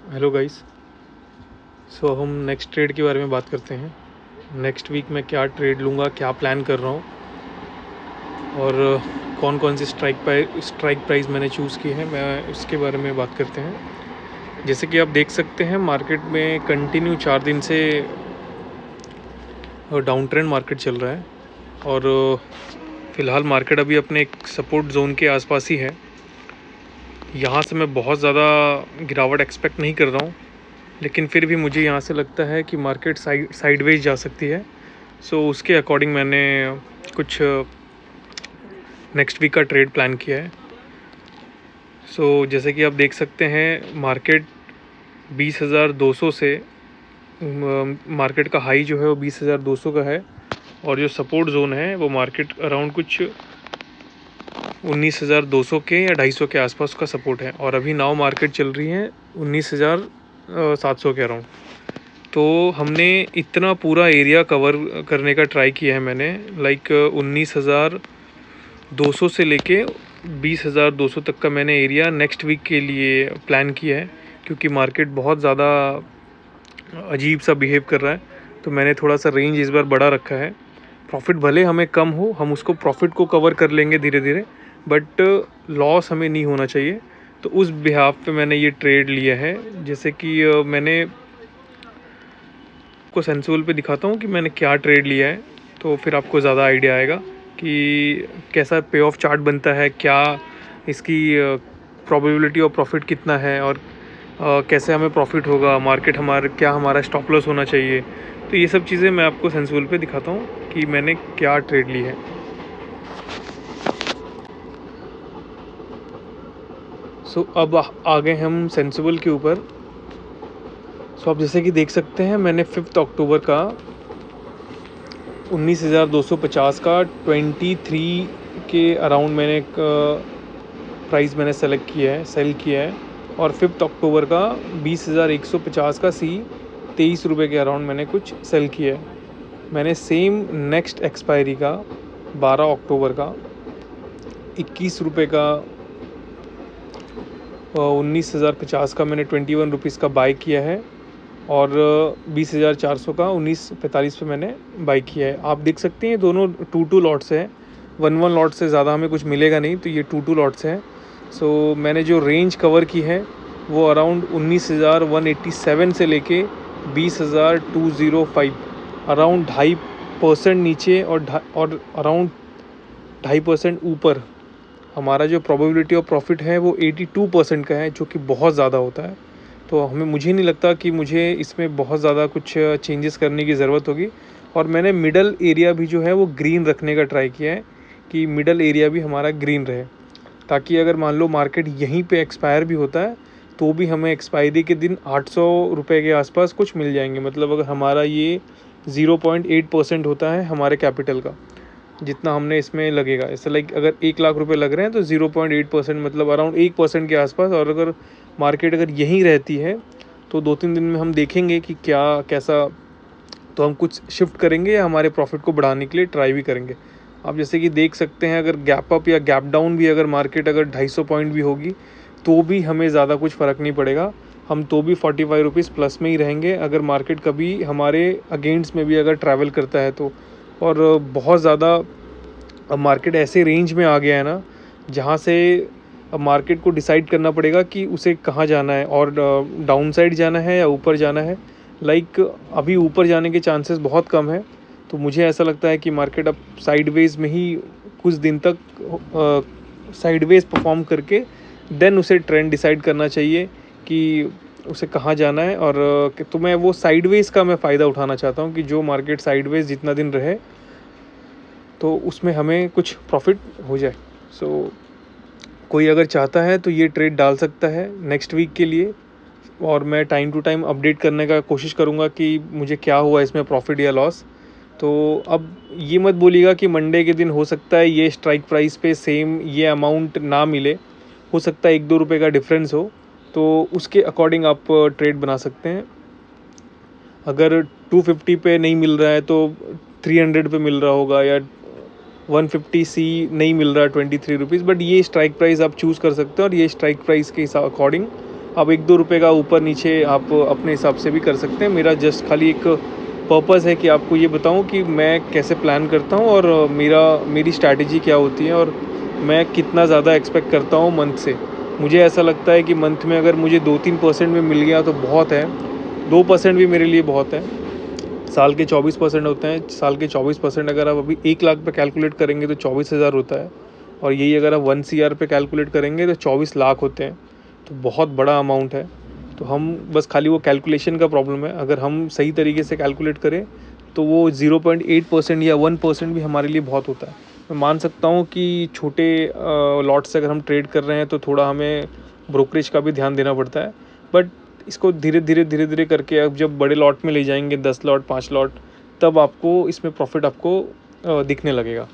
Hello guys. सो हम next trade के बारे में बात करते हैं। नेक्स्ट वीक मैं क्या ट्रेड लूँगा, क्या प्लान कर रहा हूँ और कौन कौन सी स्ट्राइक प्राइस मैंने चूज़ की है, मैं इसके बारे में बात करते हैं। जैसे कि आप देख सकते हैं मार्केट में कंटिन्यू 4 दिन से डाउन ट्रेंड मार्केट चल रहा है और फ़िलहाल मार्केट अभी अपने एक सपोर्ट जोन के आसपास ही है। यहाँ से मैं बहुत ज़्यादा गिरावट एक्सपेक्ट नहीं कर रहा हूँ, लेकिन फिर भी मुझे यहाँ से लगता है कि मार्केट साइडवेज जा सकती है। सो उसके अकॉर्डिंग मैंने कुछ नेक्स्ट वीक का ट्रेड प्लान किया है। सो जैसे कि आप देख सकते हैं मार्केट 20,200 से मार्केट का हाई जो है वो 20,200 का है और जो सपोर्ट जोन है वो मार्केट अराउंड कुछ 19,200 के या 250 के आसपास का सपोर्ट है और अभी नाउ मार्केट चल रही है 19,700 के अराउंड। तो हमने इतना पूरा एरिया कवर करने का ट्राई किया है मैंने, लाइक 19,200 से लेके 20,200 तक का मैंने एरिया नेक्स्ट वीक के लिए प्लान किया है, क्योंकि मार्केट बहुत ज़्यादा अजीब सा बिहेव कर रहा है। तो मैंने थोड़ा सा रेंज इस बार बड़ा रखा है। प्रॉफिट भले हमें कम हो, हम उसको प्रॉफिट को कवर कर लेंगे धीरे धीरे, बट लॉस हमें नहीं होना चाहिए। तो उस बिहाफ पे मैंने ये ट्रेड लिया है। जैसे कि मैंने को सेंसिबल पे दिखाता हूँ कि मैंने क्या ट्रेड लिया है, तो फिर आपको ज़्यादा आइडिया आएगा कि कैसा पे ऑफ चार्ट बनता है, क्या इसकी प्रोबेबिलिटी ऑफ प्रॉफिट कितना है और कैसे हमें प्रॉफिट होगा, मार्केट हमारा स्टॉप लॉस होना चाहिए। तो ये सब चीज़ें मैं आपको सेंसिबल पे दिखाता हूँ कि मैंने क्या ट्रेड ली है। सो अब आ गए हम सेंसिबल के ऊपर। सो आप जैसे कि देख सकते हैं मैंने 5 अक्टूबर का 19,250 का 23 के अराउंड मैंने एक प्राइस मैंने सेलेक्ट किया है, सेल किया है। और 5 अक्टूबर का 20,150 का सी 23 रुपये के अराउंड मैंने कुछ सेल किया है। मैंने सेम नेक्स्ट एक्सपायरी का 12 अक्टूबर का 21 रुपये का 19,050 का मैंने 21 रुपीज़ का बाई किया है और 20,400 का 1945 पे मैंने बाई किया है। आप देख सकते हैं दोनों 2 लॉट्स हैं, 1 लॉट से ज़्यादा हमें कुछ मिलेगा नहीं, तो ये 2 लॉट्स हैं। सो मैंने जो रेंज कवर की है वो अराउंड 19,187 से लेके 20,205, अराउंड 2.5% नीचे और अराउंड 2.5% ऊपर हमारा जो प्रोबेबिलिटी ऑफ प्रॉफिट है वो 82% का है, जो कि बहुत ज़्यादा होता है। तो मुझे नहीं लगता कि मुझे इसमें बहुत ज़्यादा कुछ चेंजेस करने की ज़रूरत होगी। और मैंने मिडल एरिया भी जो है वो ग्रीन रखने का ट्राई किया है कि मिडल एरिया भी हमारा ग्रीन रहे, ताकि अगर मान लो मार्केट यहीं पे एक्सपायर भी होता है तो भी हमें एक्सपायरी के दिन 800 रुपये के आसपास कुछ मिल जाएंगे। मतलब अगर हमारा ये 0.8% होता है हमारे कैपिटल का, जितना हमने इसमें लगेगा, ऐसे लाइक अगर 1 लाख रुपए लग रहे हैं तो 0.8% मतलब अराउंड 1% के आसपास। और अगर मार्केट अगर यहीं रहती है तो 2-3 दिन में हम देखेंगे कि क्या कैसा, तो हम कुछ शिफ्ट करेंगे या हमारे प्रॉफिट को बढ़ाने के लिए ट्राई भी करेंगे। आप जैसे कि देख सकते हैं अगर गैप अप या गैप डाउन भी अगर मार्केट अगर 250 पॉइंट भी होगी तो भी हमें ज़्यादा कुछ फ़र्क नहीं पड़ेगा, हम तो भी 45 रुपीज़ प्लस में ही रहेंगे अगर मार्केट कभी हमारे अगेंस्ट में भी अगर ट्रैवल करता है तो। और बहुत ज़्यादा अब मार्केट ऐसे रेंज में आ गया है ना, जहाँ से अब मार्केट को डिसाइड करना पड़ेगा कि उसे कहाँ जाना है और डाउन साइड जाना है या ऊपर जाना है। लाइक अभी ऊपर जाने के चांसेस बहुत कम है, तो मुझे ऐसा लगता है कि मार्केट अब साइडवेज में ही कुछ दिन तक साइडवेज परफॉर्म करके देन उसे ट्रेंड डिसाइड करना चाहिए कि उसे कहाँ जाना है। और तो मैं वो साइडवेज का मैं फ़ायदा उठाना चाहता हूँ कि जो मार्केट साइडवेज जितना दिन रहे तो उसमें हमें कुछ प्रॉफिट हो जाए। सो कोई अगर चाहता है तो ये ट्रेड डाल सकता है नेक्स्ट वीक के लिए, और मैं टाइम टू टाइम अपडेट करने का कोशिश करूँगा कि मुझे क्या हुआ इसमें, प्रॉफिट या लॉस। तो अब ये मत बोलिएगा कि मंडे के दिन हो सकता है ये स्ट्राइक प्राइस पे सेम ये अमाउंट ना मिले, हो सकता है 1-2 रुपये का डिफरेंस हो, तो उसके अकॉर्डिंग आप ट्रेड बना सकते हैं। अगर 250 पे नहीं मिल रहा है तो 300 पे मिल रहा होगा, या 150 सी नहीं मिल रहा 23 रुपीज़, बट ये स्ट्राइक प्राइस आप चूज़ कर सकते हैं और ये स्ट्राइक प्राइस के हिसाब अकॉर्डिंग अब 1-2 रुपये का ऊपर नीचे आप अपने हिसाब से भी कर सकते हैं। मेरा जस्ट खाली एक पर्पस है कि आपको ये बताऊं कि मैं कैसे प्लान करता हूं और मेरी स्ट्रैटेजी क्या होती है और मैं कितना ज़्यादा एक्सपेक्ट करता हूं मंथ से। मुझे ऐसा लगता है कि मंथ में अगर मुझे 2-3% में मिल गया तो बहुत है, 2% भी मेरे लिए बहुत है। साल के 24% होते हैं, साल के 24% अगर आप अभी 1 लाख पे कैलकुलेट करेंगे तो 24,000 होता है, और यही अगर आप 1 CR पे कैलकुलेट करेंगे तो 24 लाख होते हैं। तो बहुत बड़ा अमाउंट है। तो हम बस खाली वो कैलकुलेशन का प्रॉब्लम है। अगर हम सही तरीके से कैलकुलेट करें तो वो 0.8% या 1% भी हमारे लिए बहुत होता है। मैं मान सकता हूँ कि छोटे लॉट से अगर हम ट्रेड कर रहे हैं तो थोड़ा हमें ब्रोकरेज का भी ध्यान देना पड़ता है, बट इसको धीरे धीरे करके अब जब बड़े लॉट में ले जाएंगे 10 लॉट 5 लॉट, तब आपको इसमें प्रॉफिट आपको दिखने लगेगा।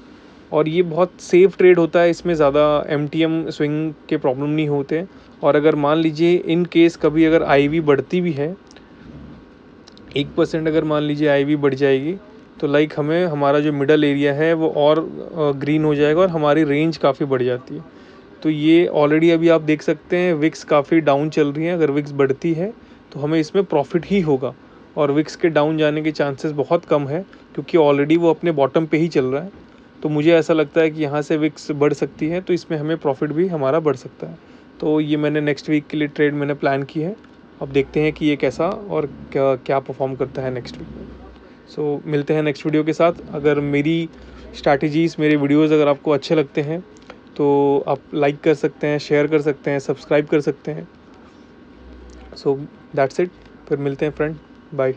और ये बहुत सेफ़ ट्रेड होता है, इसमें ज़्यादा MTM स्विंग के प्रॉब्लम नहीं होते। और अगर मान लीजिए इन केस कभी अगर IV बढ़ती भी है, 1% अगर मान लीजिए IV बढ़ जाएगी, तो लाइक हमें हमारा जो मिडल एरिया है वो और ग्रीन हो जाएगा और हमारी रेंज काफ़ी बढ़ जाती है। तो ये ऑलरेडी अभी आप देख सकते हैं विक्स काफ़ी डाउन चल रही है। अगर विक्स बढ़ती है तो हमें इसमें प्रॉफिट ही होगा, और विक्स के डाउन जाने के चांसेस बहुत कम है क्योंकि ऑलरेडी वो अपने बॉटम पे ही चल रहा है। तो मुझे ऐसा लगता है कि यहाँ से विक्स बढ़ सकती है, तो इसमें हमें प्रॉफिट भी हमारा बढ़ सकता है। तो ये मैंने नेक्स्ट वीक के लिए ट्रेड मैंने प्लान की है। अब देखते हैं कि ये कैसा और क्या क्या परफॉर्म करता है नेक्स्ट वीक में। सो मिलते हैं नेक्स्ट वीडियो के साथ। अगर मेरी स्ट्रैटेजीज़, मेरे वीडियोज़ अगर आपको अच्छे लगते हैं तो आप लाइक कर सकते हैं, शेयर कर सकते हैं, सब्सक्राइब कर सकते हैं। So that's it. फिर मिलते हैं फ्रेंड, बाय।